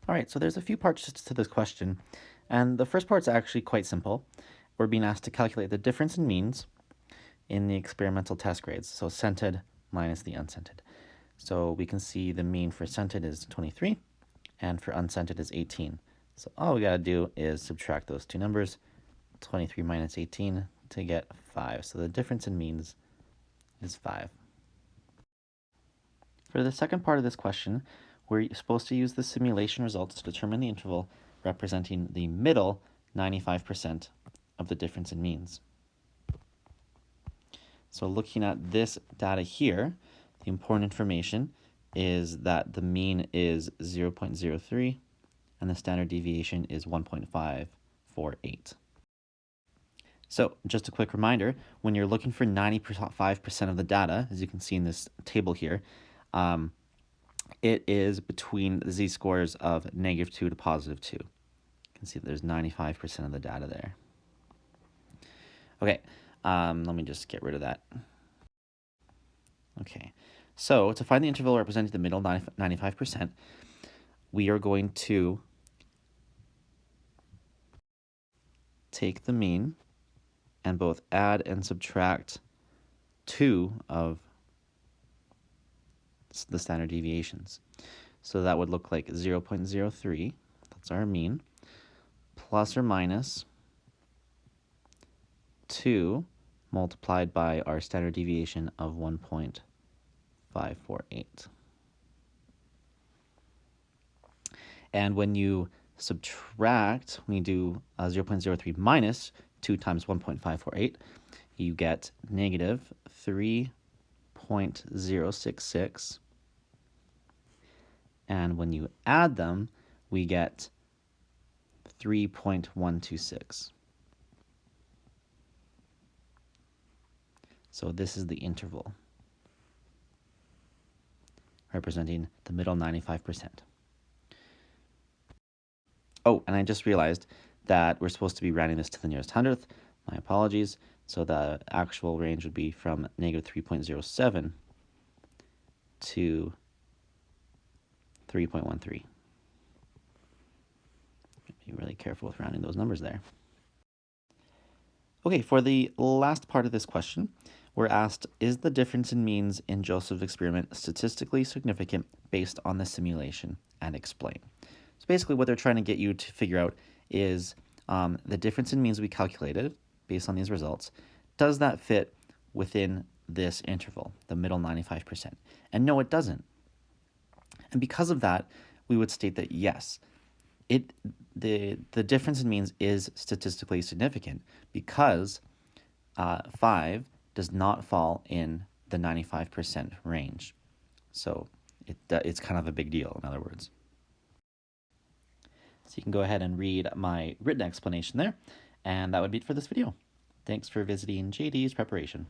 All right, so there's a few parts to this question, and the first part's actually quite simple. We're being asked to calculate the difference in means in the experimental test grades, so scented minus the unscented. So we can see the mean for scented is 23, and for unscented is 18. So all we gotta do is subtract those two numbers, 23 minus 18, to get 5. So the difference in means is 5. For the second part of this question, we're supposed to use the simulation results to determine the interval representing the middle 95% of the difference in means. So looking at this data here, the important information is that the mean is 0.03 and the standard deviation is 1.548. So just a quick reminder, when you're looking for 95% of the data, as you can see in this table here, it is between the z-scores of -2 to +2. You can see that there's 95% of the data there. Okay, let me just get rid of that. Okay, so to find the interval representing the middle 95%, we are going to take the mean and both add and subtract 2 of the standard deviations. So that would look like 0.03, that's our mean, plus or minus 2 multiplied by our standard deviation of 1.548. And when you subtract, when you do 0.03 minus 2 times 1.548, you get negative 3.066. And when you add them, we get 3.126. So this is the interval representing the middle 95%. Oh, and I just realized that we're supposed to be rounding this to the nearest hundredth. My apologies. So the actual range would be from negative 3.07 to 3.13. Be really careful with rounding those numbers there. Okay, for the last part of this question, we're asked, is the difference in means in Joseph's experiment statistically significant based on the simulation, and explain. So basically what they're trying to get you to figure out is the difference in means we calculated based on these results, does that fit within this interval, the middle 95%? And no, it doesn't. And because of that, we would state that yes, the difference in means is statistically significant because 5 does not fall in the 95% range. So it's kind of a big deal, in other words. So you can go ahead and read my written explanation there, and that would be it for this video. Thanks for visiting JD's Preparation.